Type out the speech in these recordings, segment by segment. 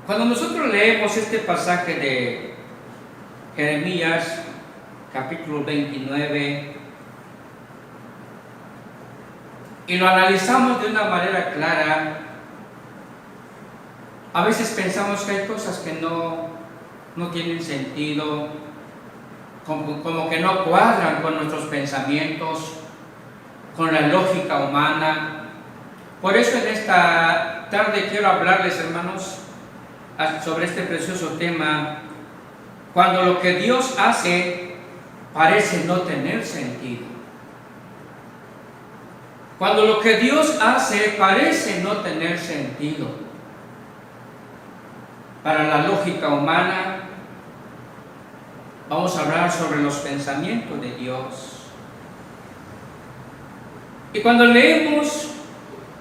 Cuando nosotros leemos este pasaje de Jeremías, capítulo 29, y lo analizamos de una manera clara, a veces pensamos que hay cosas que no tienen sentido, como que no cuadran con nuestros pensamientos, con la lógica humana. Por eso en esta tarde quiero hablarles, hermanos, sobre este precioso tema, cuando lo que Dios hace parece no tener sentido. Cuando lo que Dios hace parece no tener sentido. Para la lógica humana, vamos a hablar sobre los pensamientos de Dios. Y cuando leemos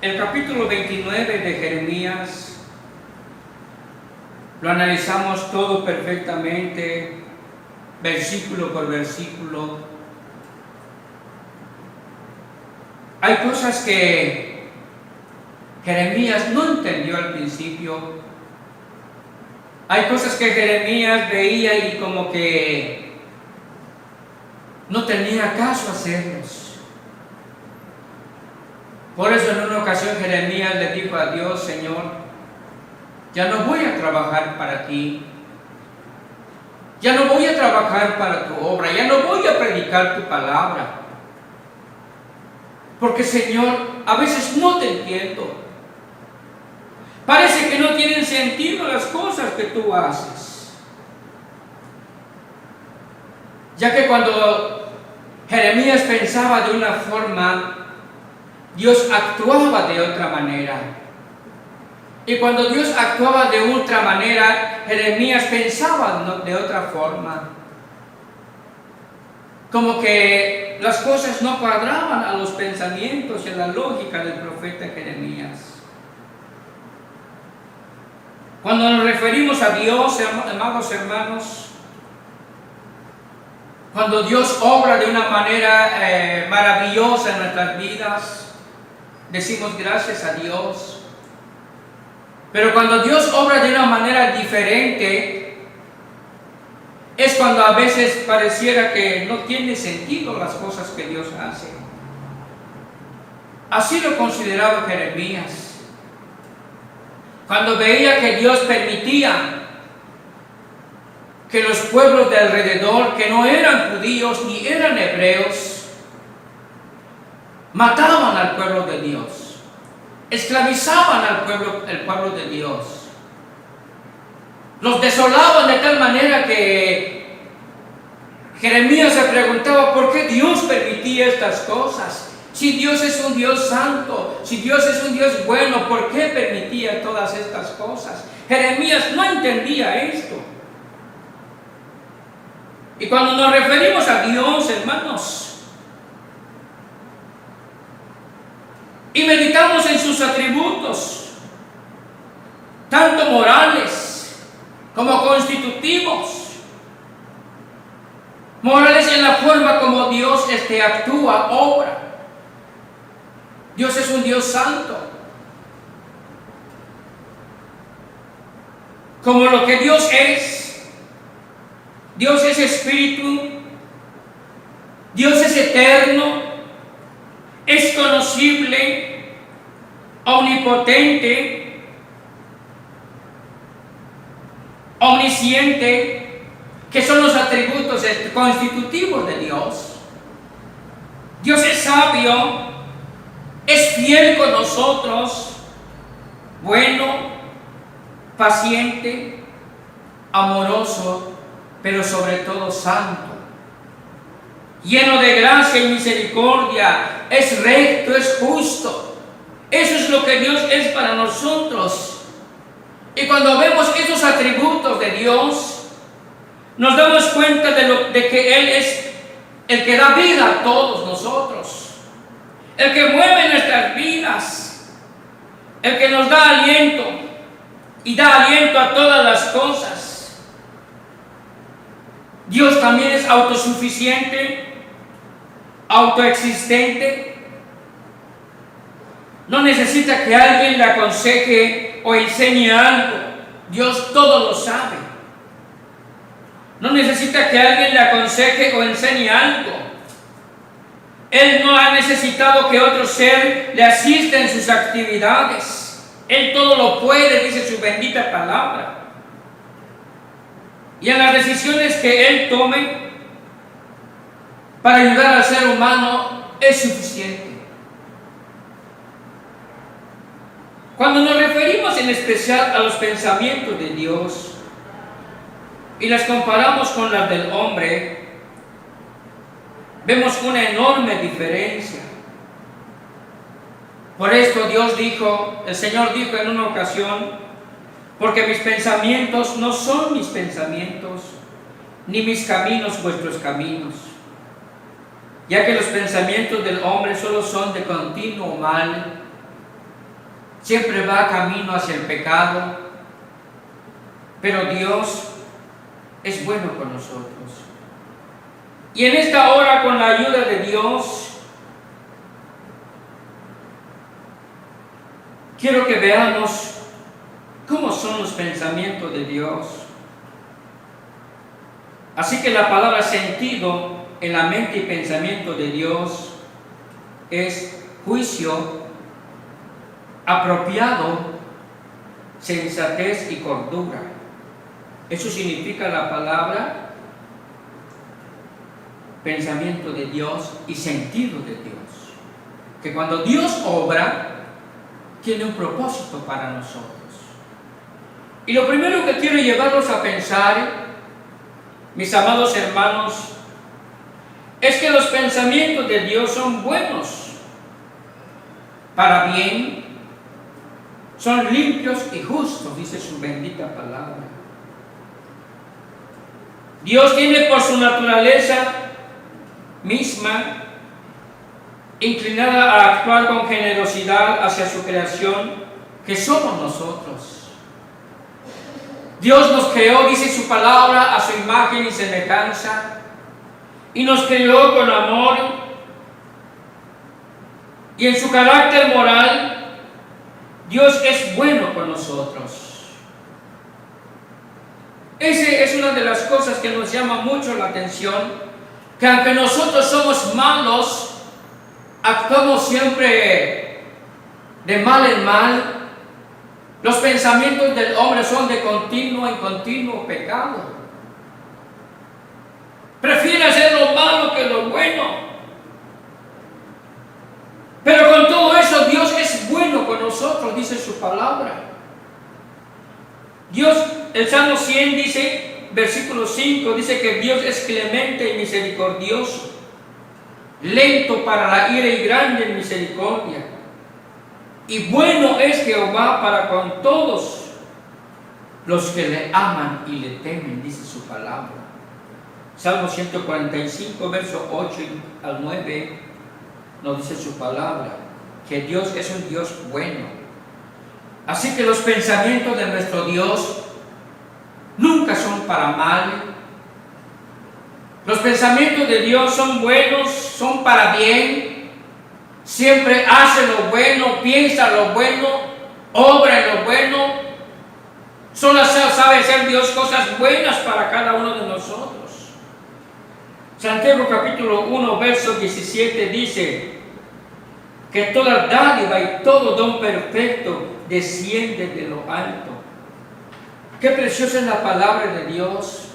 el capítulo 29 de Jeremías, lo analizamos todo perfectamente, versículo por versículo. Hay cosas que Jeremías no entendió al principio. Hay cosas que Jeremías veía y como que no tenía caso hacerlos. Por eso en una ocasión Jeremías le dijo a Dios: Señor, ya no voy a trabajar para ti, ya no voy a trabajar para tu obra, ya no voy a predicar tu palabra, porque Señor, a veces no te entiendo. Parece que no tienen sentido las cosas que tú haces. Ya que cuando Jeremías pensaba de una forma, Dios actuaba de otra manera. Y cuando Dios actuaba de otra manera, Jeremías pensaba de otra forma. Como que las cosas no cuadraban a los pensamientos y a la lógica del profeta Jeremías. Cuando nos referimos a Dios, amados hermanos, cuando Dios obra de una manera maravillosa en nuestras vidas, decimos gracias a Dios. Pero cuando Dios obra de una manera diferente, es cuando a veces pareciera que no tiene sentido las cosas que Dios hace. Así lo consideraba Jeremías. Cuando veía que Dios permitía que los pueblos de alrededor, que no eran judíos ni eran hebreos, mataban al pueblo de Dios, esclavizaban al pueblo de Dios, los desolaban de tal manera que Jeremías se preguntaba por qué Dios permitía estas cosas. Si Dios es un Dios santo, si Dios es un Dios bueno, ¿por qué permitía todas estas cosas? Jeremías no entendía esto. Y cuando nos referimos a Dios, hermanos, y meditamos en sus atributos, tanto morales como constitutivos, morales en la forma como Dios actúa, obra. Dios es un Dios santo. Como lo que Dios es espíritu, Dios es eterno, es conocible, omnipotente, omnisciente, que son los atributos constitutivos de Dios. Dios es sabio, es fiel con nosotros, bueno, paciente, amoroso, pero sobre todo santo, lleno de gracia y misericordia, es recto, es justo. Eso es lo que Dios es para nosotros. Y cuando vemos esos atributos de Dios, nos damos cuenta de que Él es el que da vida a todos nosotros, el que mueve nuestras vidas, el que nos da aliento y da aliento a todas las cosas. Dios también es autosuficiente, autoexistente. No necesita que alguien le aconseje o enseñe algo. Dios todo lo sabe. No necesita que alguien le aconseje o enseñe algo. Él no ha necesitado que otro ser le asista en sus actividades. Él todo lo puede, dice su bendita palabra. Y en las decisiones que Él tome para ayudar al ser humano es suficiente. Cuando nos referimos en especial a los pensamientos de Dios y las comparamos con las del hombre, vemos una enorme diferencia. Por esto el Señor dijo en una ocasión: porque mis pensamientos no son mis pensamientos, ni mis caminos vuestros caminos. Ya que los pensamientos del hombre solo son de continuo mal, siempre va camino hacia el pecado, pero Dios es bueno con nosotros. Y en esta hora, con la ayuda de Dios, quiero que veamos cómo son los pensamientos de Dios. Así que la palabra sentido en la mente y pensamiento de Dios es juicio, apropiado, sensatez y cordura. Eso significa la palabra pensamiento de Dios y sentido de Dios. Que cuando Dios obra, tiene un propósito para nosotros. Y lo primero que quiero llevarlos a pensar, mis amados hermanos, es que los pensamientos de Dios son buenos, para bien, son limpios y justos, dice su bendita palabra. Dios tiene por su naturaleza misma inclinada a actuar con generosidad hacia su creación, que somos nosotros. Dios nos creó, dice su palabra, a su imagen y semejanza, y nos creó con amor, y en su carácter moral, Dios es bueno con nosotros. Esa es una de las cosas que nos llama mucho la atención, que aunque nosotros somos malos, actuamos siempre de mal en mal. Los pensamientos del hombre son de continuo en continuo pecado. Prefiere hacer lo malo que lo bueno. Pero con todo eso, Dios es bueno con nosotros, dice su palabra. Dios, el Salmo 100 dice, versículo 5, dice que Dios es clemente y misericordioso, lento para la ira y grande en misericordia. Y bueno es Jehová para con todos los que le aman y le temen, dice su palabra. Salmo 145, verso 8 al 9, nos dice su palabra, que Dios es un Dios bueno. Así que los pensamientos de nuestro Dios nunca son para mal. Los pensamientos de Dios son buenos, son para bien. Siempre hace lo bueno, piensa lo bueno, obra en lo bueno. Solo sabe hacer Dios cosas buenas para cada uno de nosotros. Santiago capítulo 1, verso 17 dice que toda dádiva y todo don perfecto desciende de lo alto. Qué preciosa es la palabra de Dios.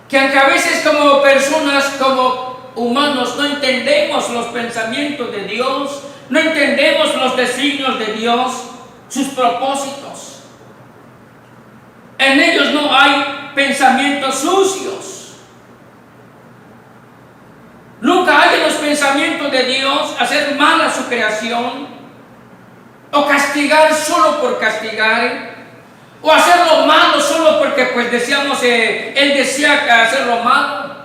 Que aunque a veces como personas, como humanos, no entendemos los pensamientos de Dios, no entendemos los designios de Dios, sus propósitos. En ellos no hay pensamientos sucios. Nunca hay en los pensamientos de Dios hacer mal a su creación, o castigar solo por castigar, o hacer lo malo solo porque pues deseamos, Él desea hacer lo malo.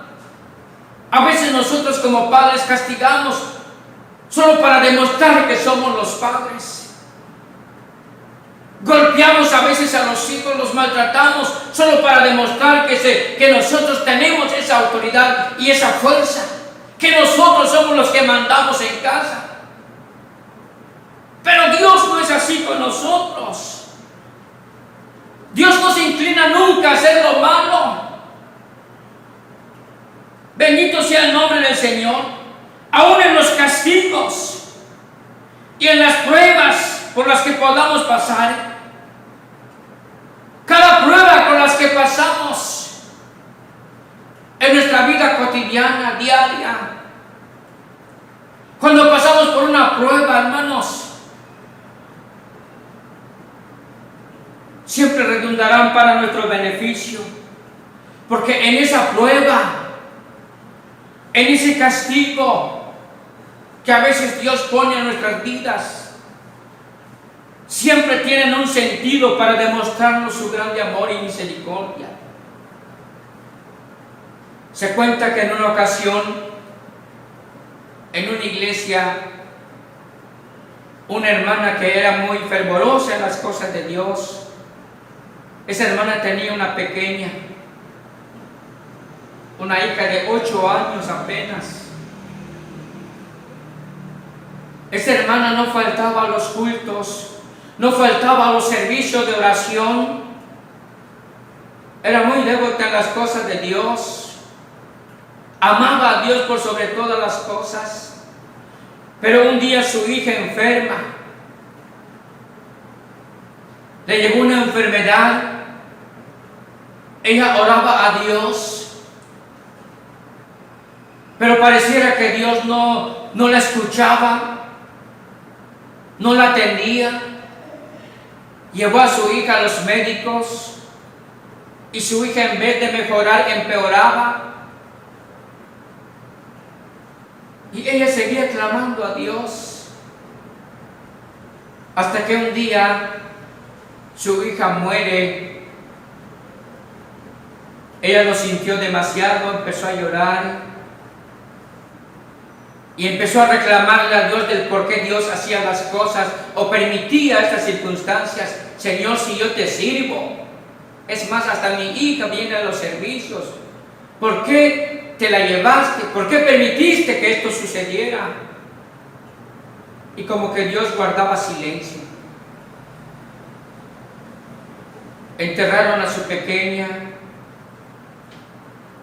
A veces nosotros como padres castigamos solo para demostrar que somos los padres. Golpeamos a veces a los hijos, los maltratamos solo para demostrar que nosotros tenemos esa autoridad y esa fuerza, que nosotros somos los que mandamos en casa. Pero Dios no es así con nosotros. nunca hacer lo malo. Bendito sea el nombre del Señor. Aún en los castigos y en las pruebas por las que podamos pasar, cada prueba con las que pasamos en nuestra vida cotidiana, diaria, cuando pasamos por una prueba, hermanos, siempre redundarán para nuestro beneficio, porque en esa prueba, en ese castigo que a veces Dios pone en nuestras vidas, siempre tienen un sentido para demostrarnos su grande amor y misericordia. Se cuenta que en una ocasión, en una iglesia, una hermana que era muy fervorosa en las cosas de Dios, esa hermana tenía una pequeña, una hija de 8 años apenas. Esa hermana no faltaba a los cultos, no faltaba a los servicios de oración, era muy devota en las cosas de Dios, amaba a Dios por sobre todas las cosas, pero un día su hija enferma, le llegó una enfermedad, ella oraba a Dios, pero pareciera que Dios no la escuchaba, no la atendía. Llevó a su hija a los médicos y su hija, en vez de mejorar, empeoraba. Y ella seguía clamando a Dios, hasta que un día su hija muere. Ella lo sintió demasiado, empezó a llorar y empezó a reclamarle a Dios del por qué Dios hacía las cosas o permitía estas circunstancias. Señor, si yo te sirvo, es más, hasta mi hija viene a los servicios, ¿por qué te la llevaste? ¿Por qué permitiste que esto sucediera? Y como que Dios guardaba silencio. Enterraron a su pequeña.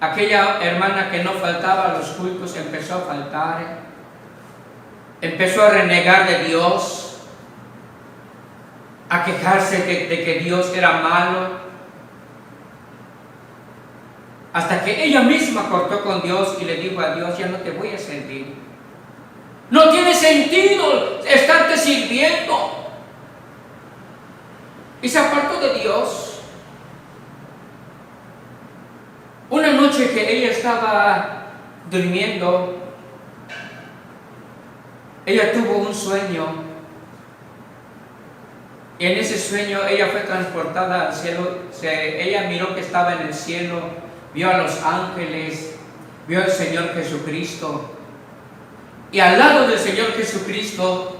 Aquella hermana que no faltaba a los cultos empezó a faltar, empezó a renegar de Dios, a quejarse de que Dios era malo, hasta que ella misma cortó con Dios y le dijo a Dios: ya no te voy a servir, no tiene sentido estarte sirviendo, y se apartó de Dios. Una noche que ella estaba durmiendo, ella tuvo un sueño, y en ese sueño ella fue transportada al cielo. Ella miró que estaba en el cielo, vio a los ángeles, vio al Señor Jesucristo, y al lado del Señor Jesucristo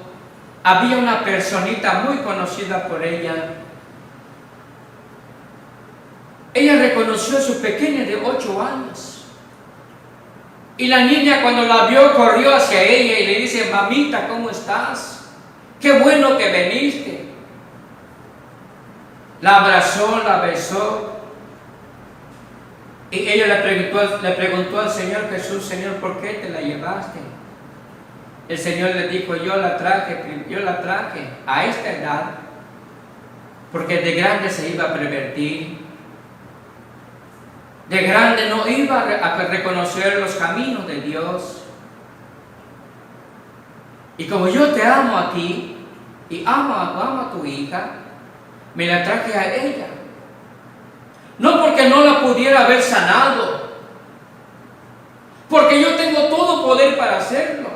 había una personita muy conocida por ella. Ella reconoció a su pequeña de 8 años. Y la niña, cuando la vio, corrió hacia ella y le dice: mamita, ¿cómo estás? Qué bueno que viniste. La abrazó, la besó. Y ella le preguntó al Señor Jesús: Señor, ¿por qué te la llevaste? El Señor le dijo: yo la traje a esta edad, porque de grande se iba a pervertir. De grande no iba a reconocer los caminos de Dios. Y como yo te amo a ti y amo a tu hija, me la traje a ella. No porque no la pudiera haber sanado, porque yo tengo todo poder para hacerlo.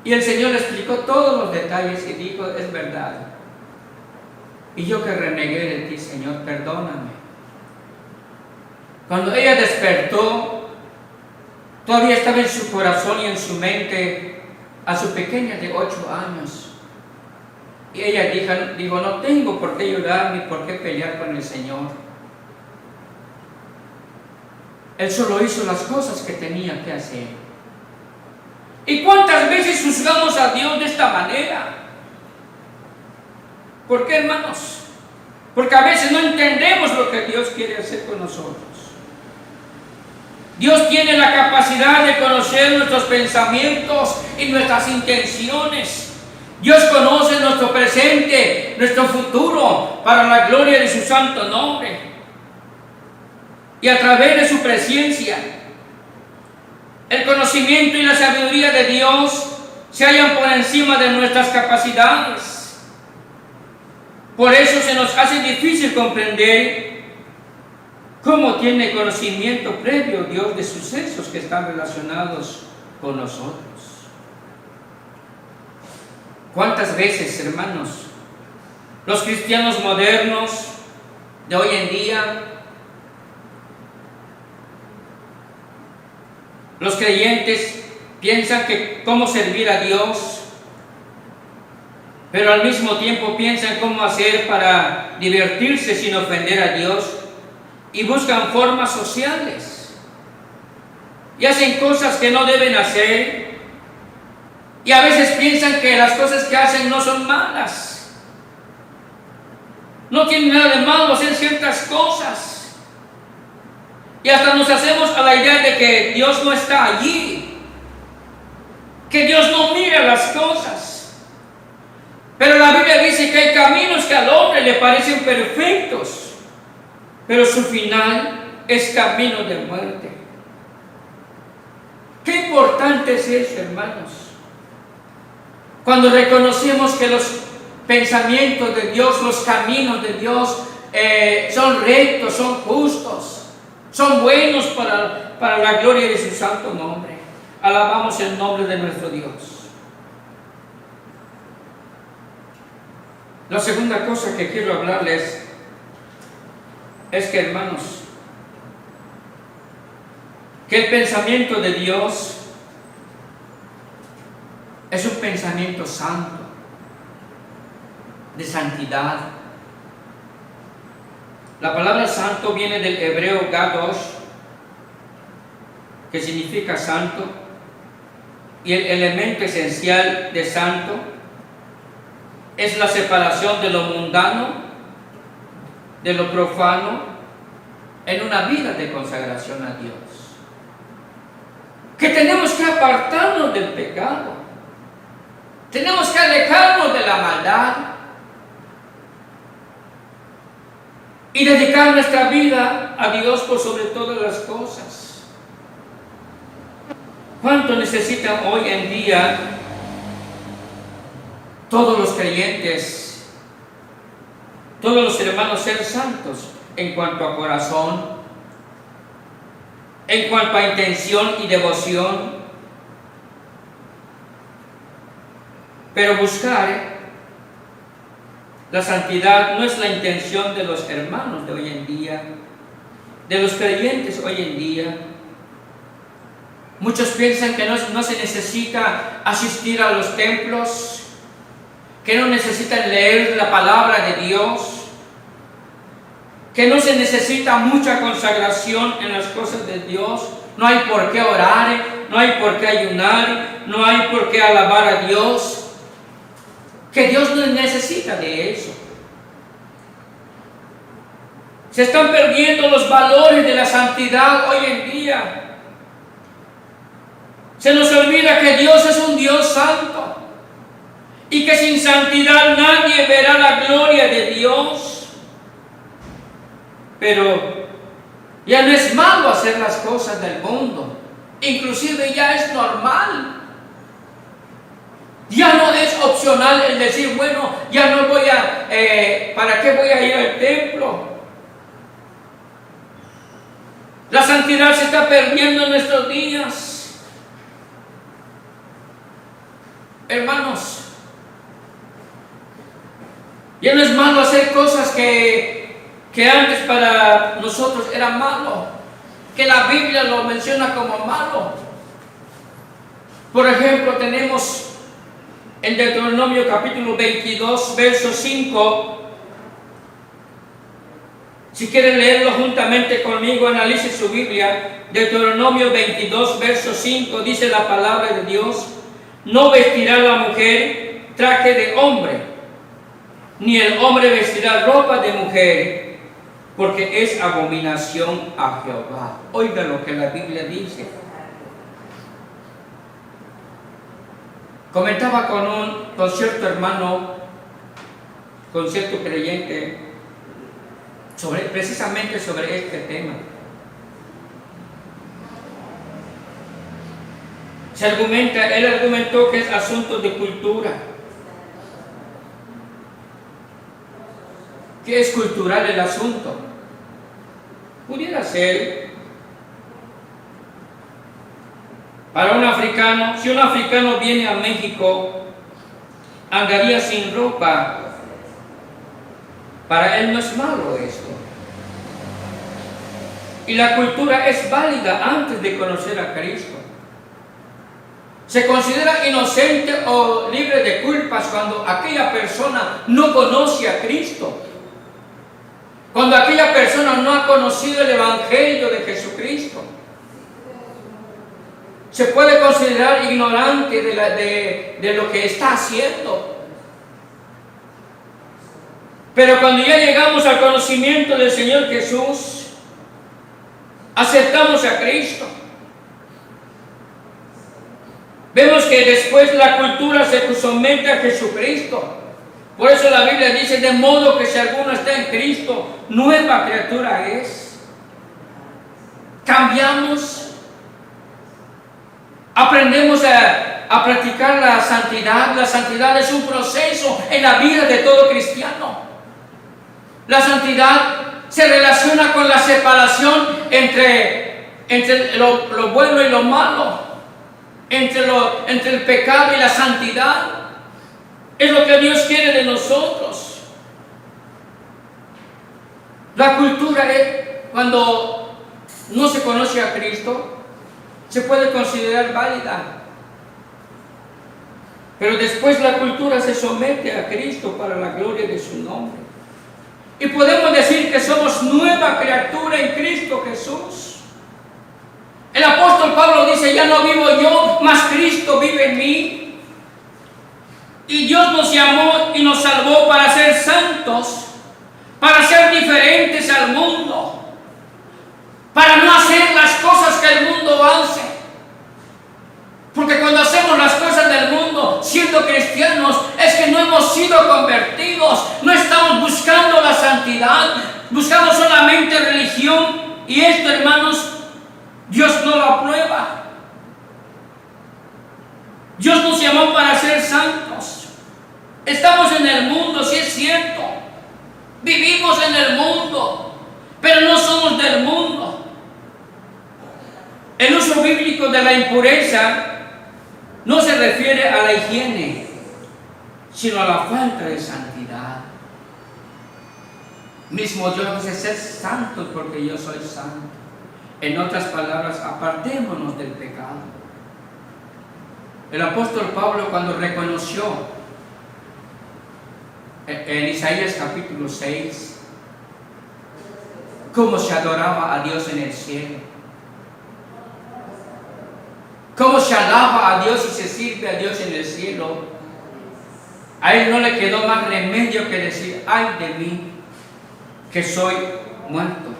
Y el Señor le explicó todos los detalles y dijo: es verdad. Y yo que renegué de ti, Señor, perdóname. Cuando ella despertó, todavía estaba en su corazón y en su mente a su pequeña de 8 años. Y ella dijo: no tengo por qué llorar ni por qué pelear con el Señor. Él solo hizo las cosas que tenía que hacer. ¿Y cuántas veces juzgamos a Dios de esta manera? ¿Por qué, hermanos? porque a veces no entendemos lo que Dios quiere hacer con nosotros. Dios tiene la capacidad de conocer nuestros pensamientos y nuestras intenciones. Dios conoce nuestro presente, nuestro futuro, para la gloria de su santo nombre. Y a través de su presencia, el conocimiento y la sabiduría de Dios se hallan por encima de nuestras capacidades. Por eso se nos hace difícil comprender cómo tiene conocimiento previo Dios de sucesos que están relacionados con nosotros. ¿Cuántas veces, hermanos, los cristianos modernos de hoy en día, los creyentes, piensan que cómo servir a Dios, pero al mismo tiempo piensan cómo hacer para divertirse sin ofender a Dios, y buscan formas sociales y hacen cosas que no deben hacer, y a veces piensan que las cosas que hacen no son malas. No tiene nada de malo hacer ciertas cosas, y hasta nos hacemos a la idea de que Dios no está allí, que Dios no mira las cosas. Pero la Biblia dice que hay caminos que al hombre le parecen perfectos, pero su final es camino de muerte. Qué importante es eso, hermanos, cuando reconocemos que los pensamientos de Dios, los caminos de Dios son rectos, son justos, son buenos para la gloria de su santo nombre. Alabamos el nombre de nuestro Dios. La segunda cosa que quiero hablarles es que, hermanos, que el pensamiento de Dios es un pensamiento santo, de santidad. La palabra santo viene del hebreo gadosh, que significa santo, y el elemento esencial de santo es la separación de lo mundano, de lo profano, en una vida de consagración a Dios. Que tenemos que apartarnos del pecado, tenemos que alejarnos de la maldad y dedicar nuestra vida a Dios por sobre todas las cosas. ¿Cuánto necesitan hoy en día todos los creyentes, todos los hermanos, ser santos en cuanto a corazón, en cuanto a intención y devoción? Pero buscar la santidad no es la intención de los hermanos de hoy en día, de los creyentes hoy en día. Muchos piensan que no se necesita asistir a los templos, que no necesitan leer la palabra de Dios, que no se necesita mucha consagración en las cosas de Dios. No hay por qué orar, no hay por qué ayunar, no hay por qué alabar a Dios, que Dios no necesita de eso. Se están perdiendo los valores de la santidad hoy en día. Se nos olvida que Dios es un Dios santo y que sin santidad nadie verá la gloria de Dios. Pero ya no es malo hacer las cosas del mundo, inclusive ya es normal. Ya no es opcional el decir, bueno, ya no voy a, ¿para qué voy a ir al templo? La santidad se está perdiendo en nuestros días. Hermanos, ya no es malo hacer cosas que antes para nosotros era malo, que la Biblia lo menciona como malo. Por ejemplo, tenemos en Deuteronomio capítulo 22, verso 5. Si quieren leerlo juntamente conmigo, analice su Biblia. Deuteronomio 22, verso 5, dice la palabra de Dios: no vestirá la mujer traje de hombre, ni el hombre vestirá ropa de mujer, porque es abominación a Jehová. Oiga lo que la Biblia dice. Comentaba con cierto hermano, con cierto creyente, precisamente sobre este tema. Él argumentó que es asunto de cultura, que es cultural el asunto. Pudiera ser para un africano, si un africano viene a México, andaría sin ropa. Para él no es malo esto. Y la cultura es válida antes de conocer a Cristo. Se considera inocente o libre de culpas cuando aquella persona no conoce a Cristo. Cuando aquella persona no ha conocido el Evangelio de Jesucristo. Se puede considerar ignorante de lo que está haciendo. Pero cuando ya llegamos al conocimiento del Señor Jesús, aceptamos a Cristo. Vemos que después la cultura se somete a Jesucristo. Por eso la Biblia dice, de modo que si alguno está en Cristo, nueva criatura es. Cambiamos, aprendemos a practicar la santidad. La santidad es un proceso en la vida de todo cristiano. La santidad se relaciona con la separación entre lo bueno y lo malo, entre el pecado y la santidad. Es lo que Dios quiere de nosotros. La cultura es, cuando no se conoce a Cristo, se puede considerar válida. Pero después la cultura se somete a Cristo para la gloria de su nombre. Y podemos decir que somos nueva criatura en Cristo Jesús. El apóstol Pablo dice, ya no vivo yo, mas Cristo vive en mí. Y Dios nos llamó y nos salvó para ser santos, para ser diferentes al mundo, para no hacer las cosas que el mundo hace. Porque cuando hacemos las cosas del mundo, siendo cristianos, es que no hemos sido convertidos, no estamos buscando la santidad, buscamos solamente religión. Y esto, hermanos, Dios no lo aprueba. Dios nos llamó para ser santos. Estamos en el mundo, sí es cierto. Vivimos en el mundo, pero no somos del mundo. El uso bíblico de la impureza no se refiere a la higiene, sino a la falta de santidad. Mismo Dios dice, sed santos porque yo soy santo. En otras palabras, apartémonos del pecado. El apóstol Pablo, cuando reconoció en Isaías capítulo 6 cómo se adoraba a Dios en el cielo, cómo se alaba a Dios y se sirve a Dios en el cielo, a él no le quedó más remedio que decir, ay de mí, que soy muerto.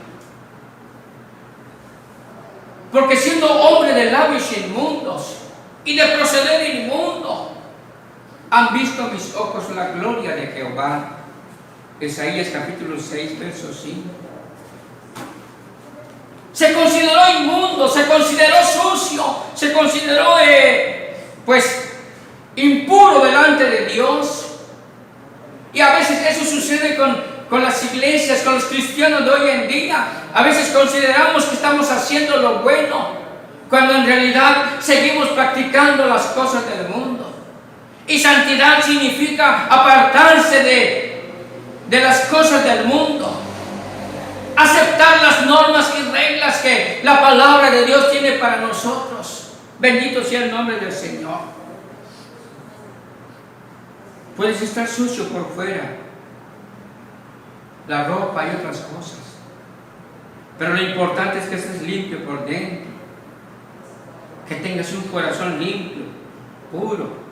Porque siendo hombre de labios inmundos y de proceder inmundo, han visto mis ojos la gloria de Jehová. Isaías capítulo 6, verso 5. Se consideró inmundo, se consideró sucio, se consideró impuro delante de Dios. Y a veces eso sucede con las iglesias, con los cristianos de hoy en día. A veces consideramos que estamos haciendo lo bueno, cuando en realidad seguimos practicando las cosas del mundo. Y santidad significa apartarse de las cosas del mundo, aceptar las normas y reglas que la palabra de Dios tiene para nosotros. Bendito sea el nombre del Señor. Puedes estar sucio por fuera, la ropa y otras cosas, pero lo importante es que estés limpio por dentro, que tengas un corazón limpio, puro,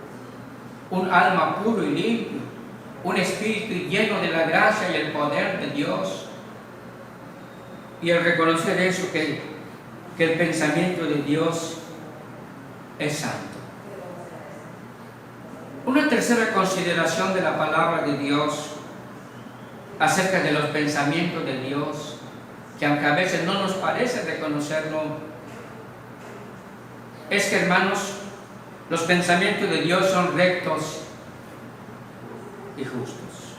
un alma puro y limpio, un espíritu lleno de la gracia y el poder de Dios. Y el reconocer eso, que el pensamiento de Dios es santo. Una tercera consideración de la palabra de Dios acerca de los pensamientos de Dios, que aunque a veces no nos parece reconocerlo, es que, hermanos, los pensamientos de Dios son rectos y justos.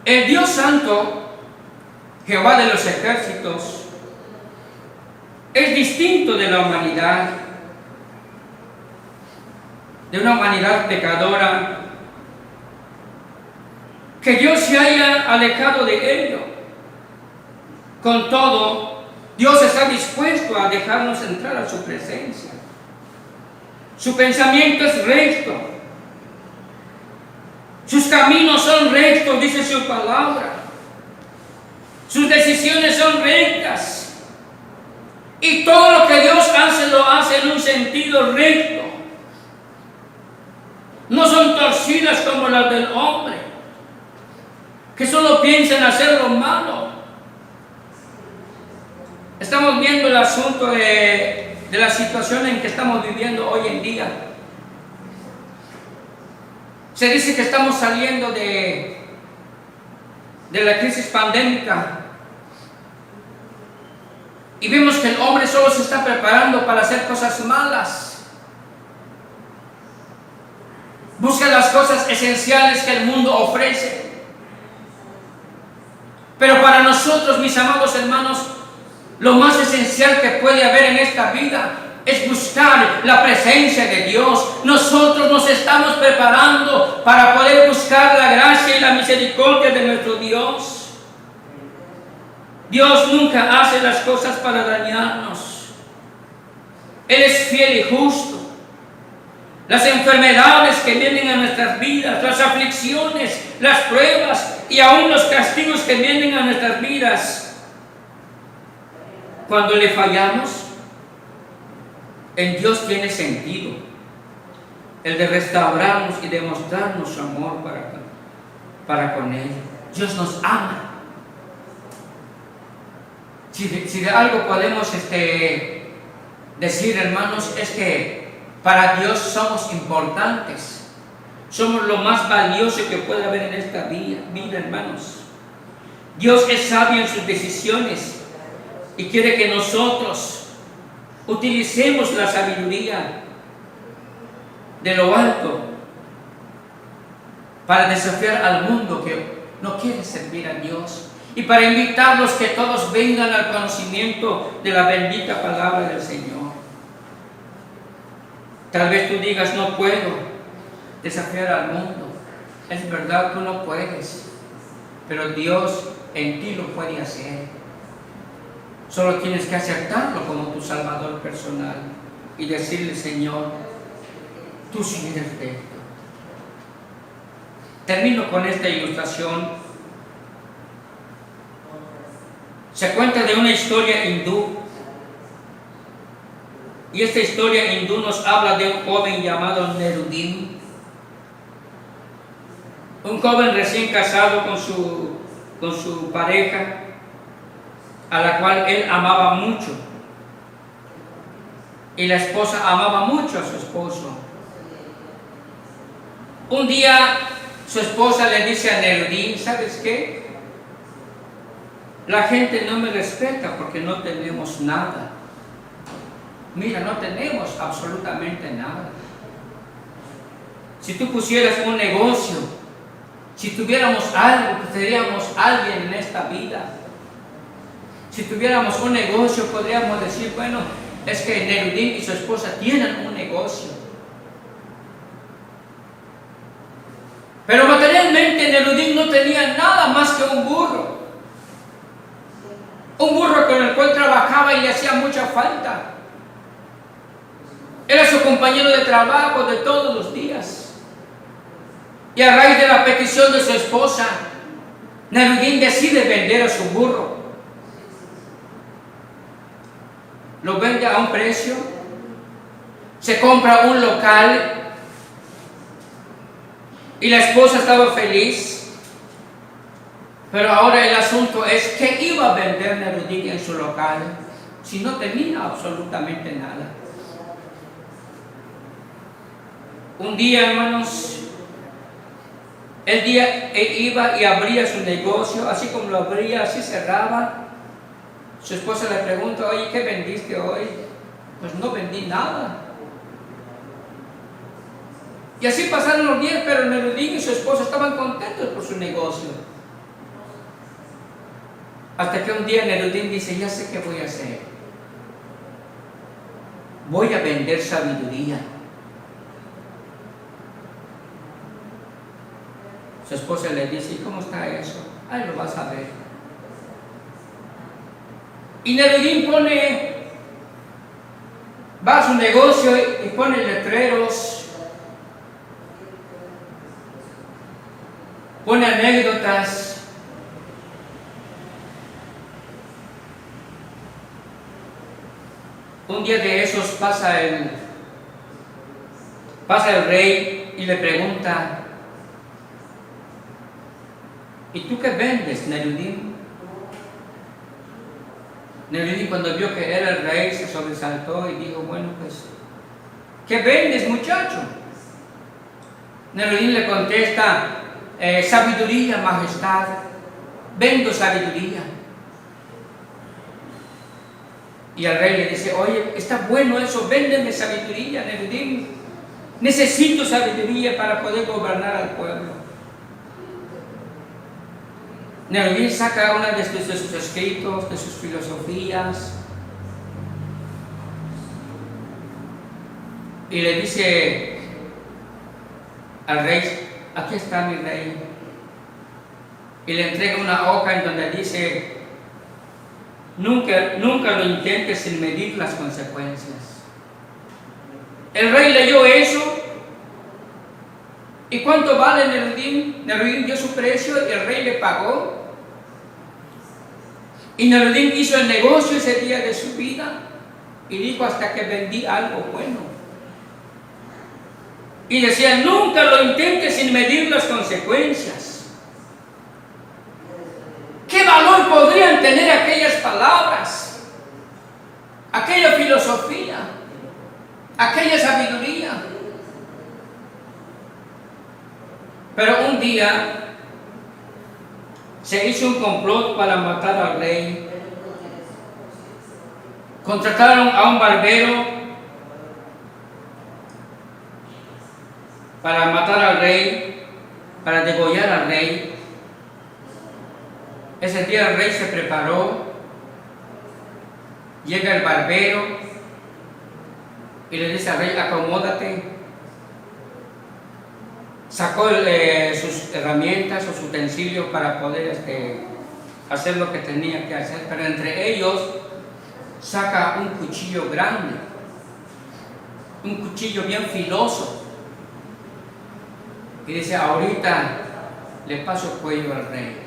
El Dios Santo, Jehová de los ejércitos, es distinto de la humanidad, de una humanidad pecadora, que Dios se haya alejado de ello. Con todo, Dios está dispuesto a dejarnos entrar a su presencia. Su pensamiento es recto. Sus caminos son rectos, dice su palabra. Sus decisiones son rectas. Y todo lo que Dios hace, lo hace en un sentido recto. No son torcidas como las del hombre, que solo piensan hacer lo malo. Estamos viendo el asunto de la situación en que estamos viviendo hoy en día. Se dice que estamos saliendo de la crisis pandémica y vemos que el hombre solo se está preparando para hacer cosas malas. Busca las cosas esenciales que el mundo ofrece. Pero para nosotros, mis amados hermanos, lo más esencial que puede haber en esta vida es buscar la presencia de Dios. Nosotros nos estamos preparando para poder buscar la gracia y la misericordia de nuestro Dios. Dios nunca hace las cosas para dañarnos. Él es fiel y justo. Las enfermedades que vienen a nuestras vidas, las aflicciones, las pruebas y aún los castigos que vienen a nuestras vidas, cuando le fallamos, en Dios tiene sentido el de restaurarnos y demostrarnos su amor para con Él. Dios nos ama. Si de algo podemos decir, hermanos, es que para Dios somos importantes. Somos lo más valioso que puede haber en esta vida, hermanos. Dios es sabio en sus decisiones y quiere que nosotros utilicemos la sabiduría de lo alto para desafiar al mundo que no quiere servir a Dios y para invitarlos que todos vengan al conocimiento de la bendita palabra del Señor. Tal vez tú digas, no puedo desafiar al mundo. Es verdad, tú no puedes, pero Dios en ti lo puede hacer. Solo tienes que aceptarlo como tu Salvador personal y decirle, Señor, tú sí eres recto. Termino con esta ilustración. Se cuenta de una historia hindú. Y esta historia hindú nos habla de un joven llamado Nerudin. Un joven recién casado con su pareja, a la cual él amaba mucho. Y la esposa amaba mucho a su esposo. Un día su esposa le dice a Nerudin, ¿sabes qué? La gente no me respeta porque no tenemos nada. Mira, no tenemos absolutamente nada. Si tú pusieras un negocio, si tuviéramos algo, seríamos alguien en esta vida. Si tuviéramos un negocio, podríamos decir, bueno, es que Nerudin y su esposa tienen un negocio. Pero materialmente Nerudin no tenía nada más que un burro. Un burro con el cual trabajaba y le hacía mucha falta. Era su compañero de trabajo de todos los días. Y a raíz de la petición de su esposa, Nerudin decide vender a su burro. Lo vende a un precio. Se compra un local. y la esposa estaba feliz. Pero ahora el asunto es que iba a vender Nerudín en su local si no tenía absolutamente nada. Un día, hermanos, él iba y abría su negocio, así como lo abría, así cerraba. Su esposa le pregunta: oye, ¿qué vendiste hoy? Pues no vendí nada. Y así pasaron los días, pero Nerudín y su esposa estaban contentos por su negocio. Hasta que un día Nerudín dice: ya sé qué voy a hacer. Voy a vender sabiduría. Su esposa le dice: ¿y cómo está eso? Ahí lo vas a ver. Y Nerudín va a su negocio y pone letreros, pone anécdotas. Un día de esos pasa el rey y le pregunta: ¿y tú qué vendes, Nerudín? Nerudín, cuando vio que era el rey, se sobresaltó y dijo: bueno, pues, ¿qué vendes, muchacho? Nerudín le contesta: sabiduría, majestad, vendo sabiduría. Y el rey le dice: oye, está bueno eso, véndeme sabiduría, Nerudín. Necesito sabiduría para poder gobernar al pueblo. Nerudín saca una de sus escritos, de sus filosofías, y le dice al rey: aquí está, mi rey. Y le entrega una hoja en donde dice: nunca lo intentes sin medir las consecuencias. El rey leyó eso. ¿Y cuánto vale Nerudín? Nerudín dio su precio y el rey le pagó. Y Nerudín hizo el negocio ese día de su vida y dijo: hasta que vendí algo bueno. Y decía: nunca lo intentes sin medir las consecuencias. ¿Qué valor podrían tener aquellas palabras, aquella filosofía, aquella sabiduría? Pero un día se hizo un complot para matar al rey. Contrataron a un barbero para matar al rey, para degollar al rey. Ese día el rey se preparó. Llega el barbero y le dice al rey: acomódate. Sacó sus herramientas, sus utensilios para poder hacer lo que tenía que hacer, pero entre ellos saca un cuchillo grande, un cuchillo bien filoso, y dice: ahorita le paso cuello al rey.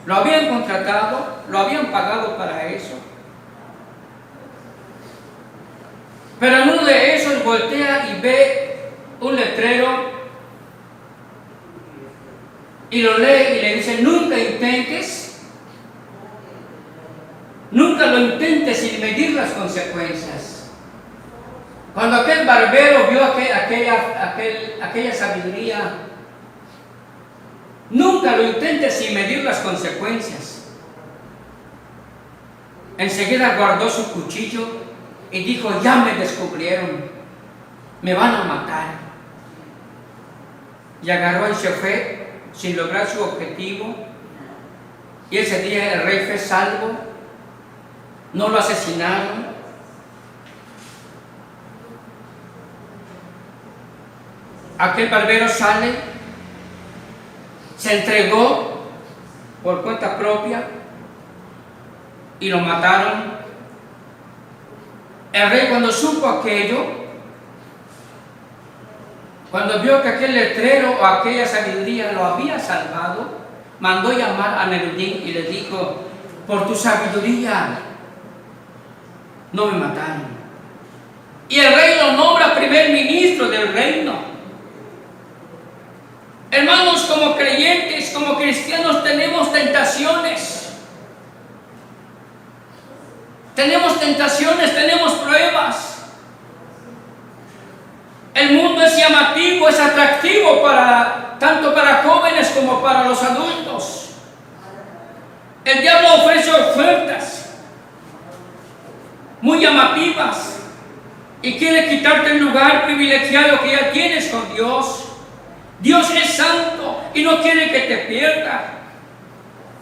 Lo habían contratado, lo habían pagado para eso, pero en uno de esos voltea y ve un letrero y lo lee y le dice: nunca lo intentes sin medir las consecuencias. Cuando aquel barbero vio aquella sabiduría: nunca lo intentes sin medir las consecuencias, enseguida guardó su cuchillo y dijo: ya me descubrieron, me van a matar. Y agarró y se fue sin lograr su objetivo. Y ese día el rey fue salvo, no lo asesinaron. Aquel barbero sale, se entregó por cuenta propia y lo mataron. El rey, cuando supo aquello, cuando vio que aquel letrero o aquella sabiduría lo había salvado, mandó llamar a Nerudín y le dijo: por tu sabiduría no me mataron. Y el rey lo nombra primer ministro del reino. Hermanos, como creyentes, como cristianos, tenemos tentaciones. Tenemos tentaciones, tenemos pruebas. El mundo es llamativo, es atractivo tanto para jóvenes como para los adultos. El diablo ofrece ofertas muy llamativas y quiere quitarte el lugar privilegiado que ya tienes con Dios. Dios es santo y no quiere que te pierdas.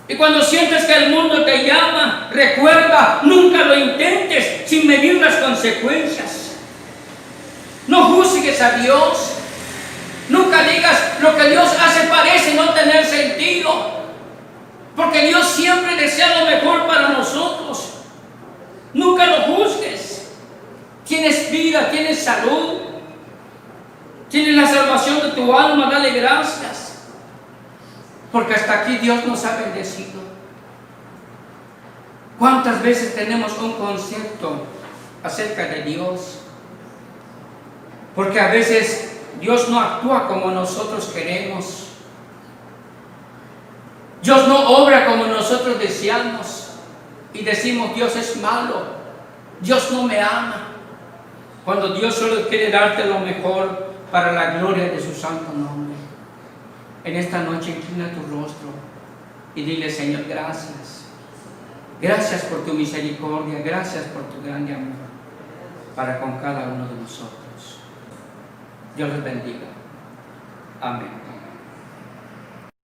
Y cuando sientes que el mundo te llama, recuerda, nunca lo intentes sin medir las consecuencias. No juzgues a Dios. Nunca digas lo que Dios hace parece no tener sentido. Porque Dios siempre desea lo mejor para nosotros. Nunca lo juzgues. Tienes vida, tienes salud, tienes la salvación de tu alma, dale gracias. Porque hasta aquí Dios nos ha bendecido. ¿Cuántas veces tenemos un concepto acerca de Dios? Porque a veces Dios no actúa como nosotros queremos. Dios no obra como nosotros deseamos. Y decimos, Dios es malo. Dios no me ama. Cuando Dios solo quiere darte lo mejor para la gloria de su santo nombre. En esta noche inclina tu rostro y dile, Señor, gracias. Gracias por tu misericordia. Gracias por tu grande amor para con cada uno de nosotros. Dios les bendiga. Amén.